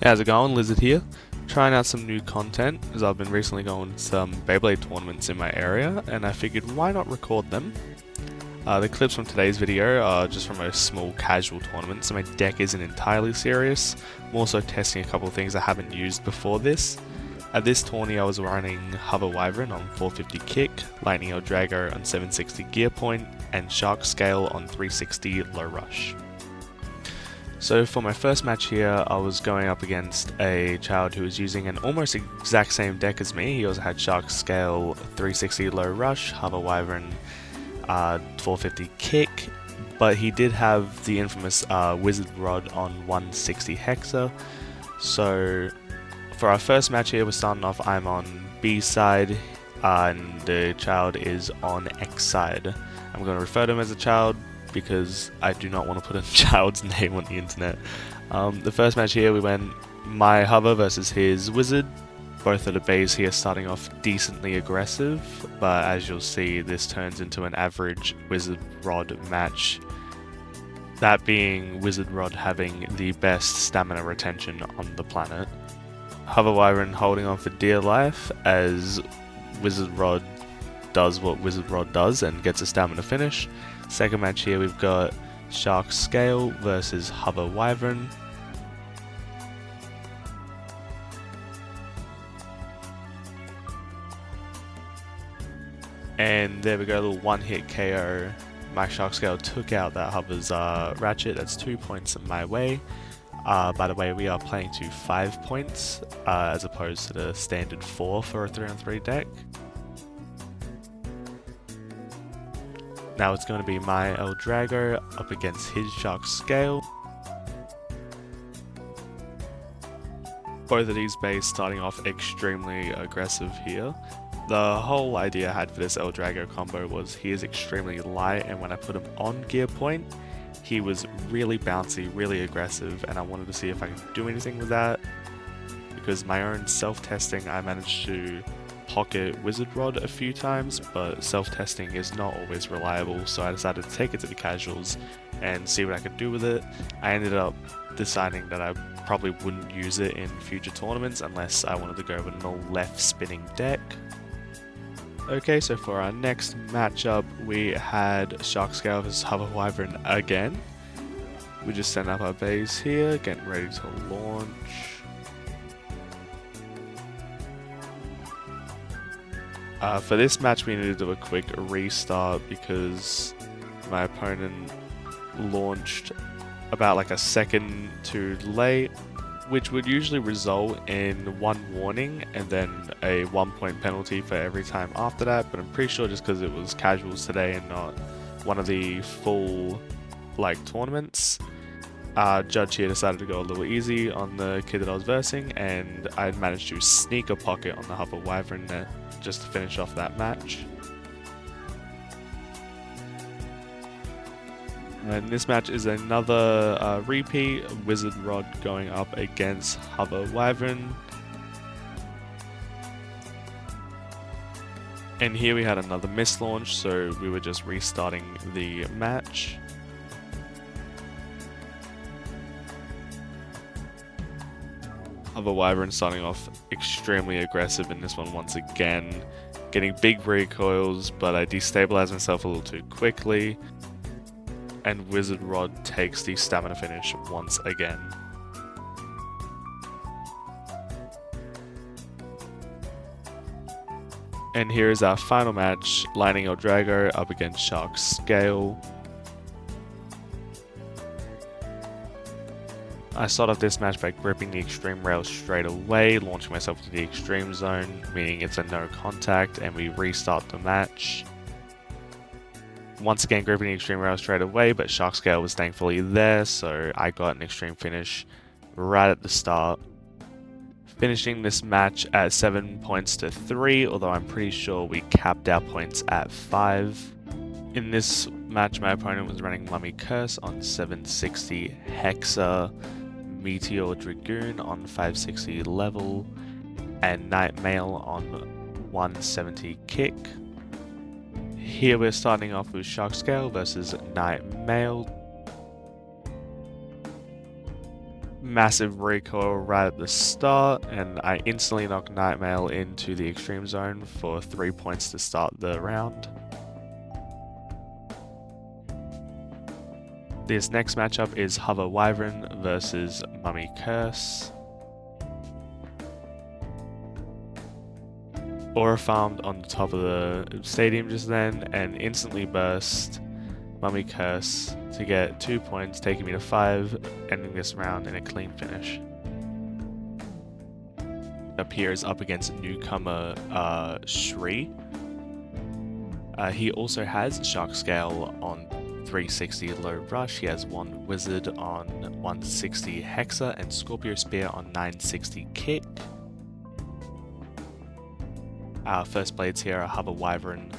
How's it going? Lizard here. Trying out some new content as I've been recently going to some Beyblade tournaments in my area and I figured why not record them. The clips from today's video are just from a small casual tournament, so my deck isn't entirely serious. I'm also testing a couple of things I haven't used before this. At this tourney I was running Hover Wyvern on 450 kick, Lightning Eldrago on 760 gear point, and Shark Scale on 360 low rush. So for my first match here, I was going up against a child who was using an almost exact same deck as me. He also had Shark Scale, 360 low rush, Hover Wyvern, 450 kick, but he did have the infamous Wizard Rod on 160 Hexa. So for our first match here, we're starting off, I'm on B side, and the child is on X side. I'm going to refer to him as a child because I do not want to put a child's name on the internet. The first match here we went my Hover versus his Wizard. Both of the bays here starting off decently aggressive, but as you'll see this turns into an average Wizard Rod match. That being Wizard Rod having the best stamina retention on the planet. Hover Wyvern holding on for dear life as Wizard Rod does what Wizard Rod does and gets a stamina finish. Second match here we've got Shark Scale versus Hover Wyvern. And there we go, a little one hit KO. My Shark Scale took out that Hover's Ratchet. That's 2 points my way. By the way, we are playing to 5 points as opposed to the standard 4 for a 3-on-3 deck. Now it's going to be my Eldrago up against his Shark Scale. Both of these bays starting off extremely aggressive here. The whole idea I had for this Eldrago combo was he is extremely light, and when I put him on gear point, he was really bouncy, really aggressive, and I wanted to see if I could do anything with that. Because my own self-testing, I managed to pocket Wizard Rod a few times, but self-testing is not always reliable, so I decided to take it to the casuals and see what I could do with it. I ended up deciding that I probably wouldn't use it in future tournaments unless I wanted to go with a left spinning deck. Okay, so for our next matchup we had Shark Scale vs Hover Wyvern again. We just set up our bays here, getting ready to launch. For this match we needed to do a quick restart because my opponent launched about like a second too late, which would usually result in 1 warning and then a 1 point penalty for every time after that, but I'm pretty sure just because it was casuals today and not one of the full tournaments, Judge here decided to go a little easy on the kid that I was versing, and I managed to sneak a pocket on the Hover Wyvern net just to finish off that match. And this match is another repeat, Wizard Rod going up against Hover Wyvern. And here we had another miss launch, so we were just restarting the match. Hover Wyvern starting off extremely aggressive in this one once again, getting big recoils, but I destabilized myself a little too quickly. And Wizard Rod takes the stamina finish once again. And here is our final match, Lightning Eldrago up against Shark Scale. I start off this match by gripping the extreme rail straight away, launching myself to the extreme zone, meaning it's a no contact, and we restart the match. Once again gripping the extreme rail straight away, but Shark Scale was thankfully there, so I got an extreme finish right at the start. Finishing this match at 7 points to 3, although I'm pretty sure we capped our points at 5. In this match my opponent was running Mummy Curse on 760 Hexa, Meteor Dragoon on 560 level, and Night Mail on 170 kick. Here we're starting off with Shark Scale versus Night Mail. Massive recoil right at the start, and I instantly knock Nightmail into the extreme zone for 3 points to start the round. This next matchup is Hover Wyvern versus Mummy Curse. Aura farmed on the top of the stadium just then and instantly burst Mummy Curse to get 2 points, taking me to 5, ending this round in a clean finish. Up here is up against newcomer Shri. He also has Shark Scale on 360 Low Rush. He has 1 Wizard on 160 Hexa and Scorpio Spear on 960 Kick. Our first blades here are Hover Wyvern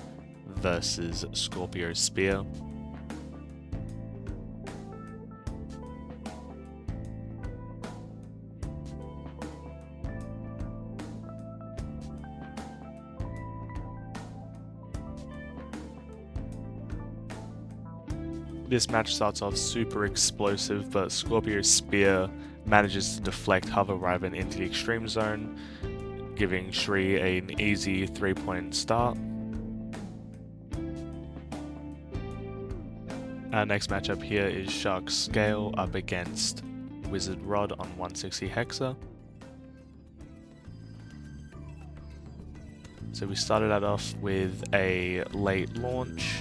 versus Scorpio Spear. This match starts off super explosive, but Scorpio Spear manages to deflect Hover Wyvern into the extreme zone, giving Shri an easy 3-point start. Our next matchup here is Shark Scale up against Wizard Rod on 160 Hexa. So we started that off with a late launch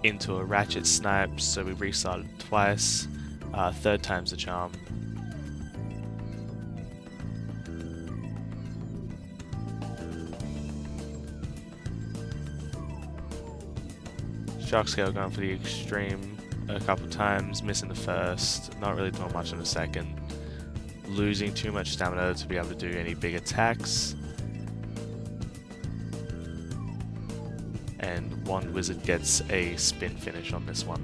into a ratchet snipe, so we restarted twice, 3rd time's the charm. Shark Scale going for the extreme a couple times, missing the first, not really doing much in the second, losing too much stamina to be able to do any big attacks. And 1 Wizard gets a spin finish on this one.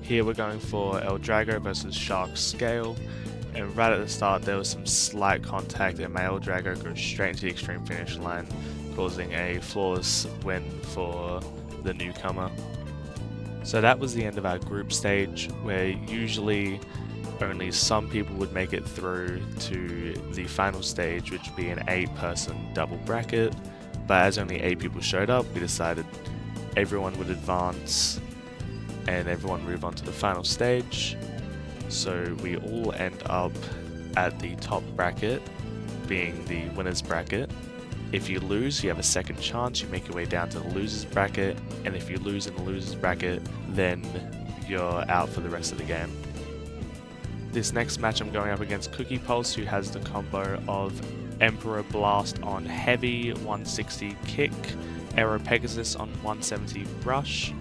Here we're going for El Drago versus Shark Scale, and right at the start there was some slight contact and my El Drago goes straight into the extreme finish line, causing a flawless win for the newcomer. So that was the end of our group stage, where usually only some people would make it through to the final stage, which would be an 8-person double bracket, but as only 8 people showed up, we decided everyone would advance and everyone move on to the final stage. So we all end up at the top bracket, being the winner's bracket. If you lose, you have a second chance, you make your way down to the loser's bracket, and if you lose in the loser's bracket, then you're out for the rest of the game. This next match I'm going up against Cookie Pulse, who has the combo of Emperor Blast on heavy 160 kick, Aero Pegasus on 170 rush,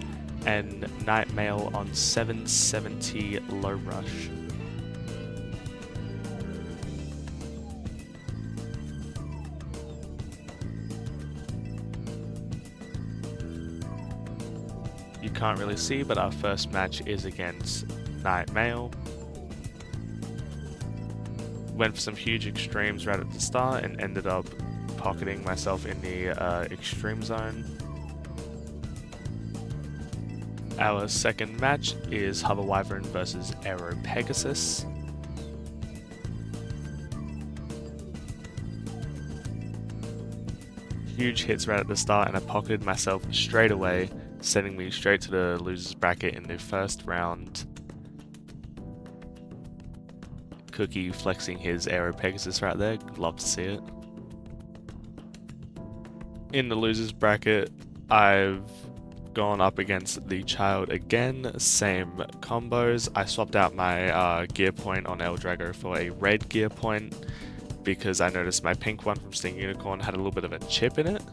and Nightmail on 770 low rush. You can't really see, but our first match is against Nightmail. Went for some huge extremes right at the start and ended up pocketing myself in the extreme zone. Our second match is Hover Wyvern versus Aero Pegasus. Huge hits right at the start and I pocketed myself straight away, sending me straight to the loser's bracket in the first round. Cookie flexing his Aero Pegasus right there, love to see it. In the losers bracket, I've gone up against the Child again, same combos. I swapped out my gear point on El Drago for a red gear point because I noticed my pink one from Sting Unicorn had a little bit of a chip in it.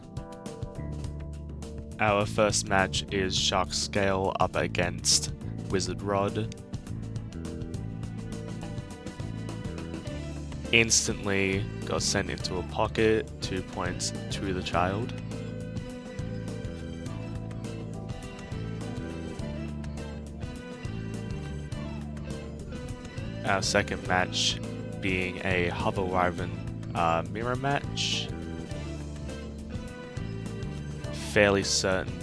Our first match is Shark Scale up against Wizard Rod. Instantly got sent into a pocket, 2 points to the Child. Our second match being a Hover Wyvern mirror match. fairly certain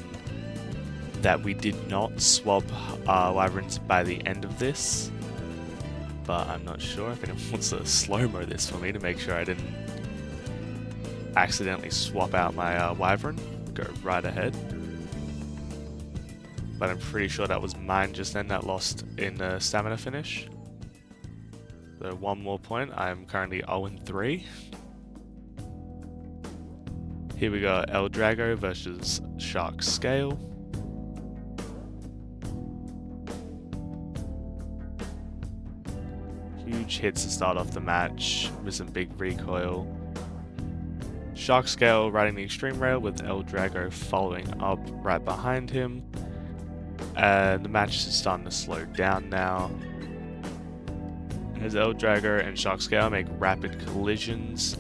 that we did not swap wyverns by the end of this, but I'm not sure. If anyone wants to slow-mo this for me to make sure I didn't accidentally swap out my wyvern, go right ahead. But I'm pretty sure that was mine just then that lost in the stamina finish. So one more point, I'm currently 0-3. Here we got El Drago versus Shark Scale. Huge hits to start off the match with some big recoil. Shark Scale riding the extreme rail with El Drago following up right behind him. The match is starting to slow down now, as El Drago and Shark Scale make rapid collisions.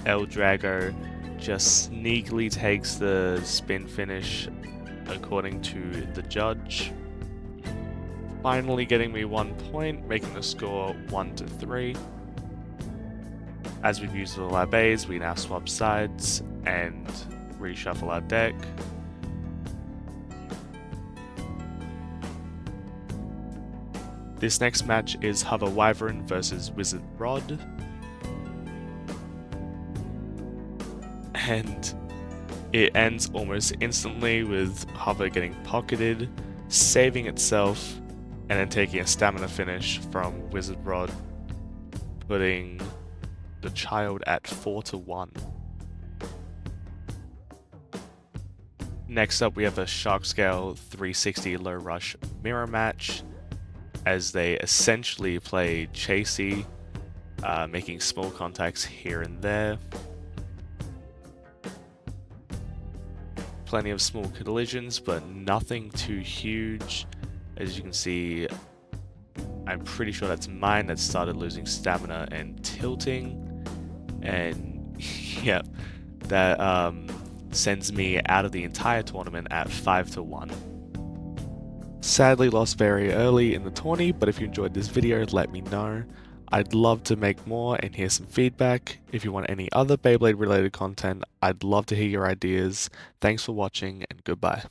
El Drago just sneakily takes the spin finish according to the judge, finally getting me 1 point, making the score 1-3. As we've used all our bays, we now swap sides and reshuffle our deck. This next match is Hover Wyvern versus Wizard Rod. And it ends almost instantly with Hover getting pocketed, saving itself, and then taking a stamina finish from Wizard Rod, putting the child at 4-1. Next up we have a Shark Scale 360 Low Rush mirror match, as they essentially play chasey, making small contacts here and there. Plenty of small collisions, but nothing too huge. As you can see, I'm pretty sure that's mine that started losing stamina and tilting. And yeah, that sends me out of the entire tournament at 5-1. Sadly lost very early in the tourney, but if you enjoyed this video, let me know. I'd love to make more and hear some feedback. If you want any other Beyblade related content, I'd love to hear your ideas. Thanks for watching and goodbye.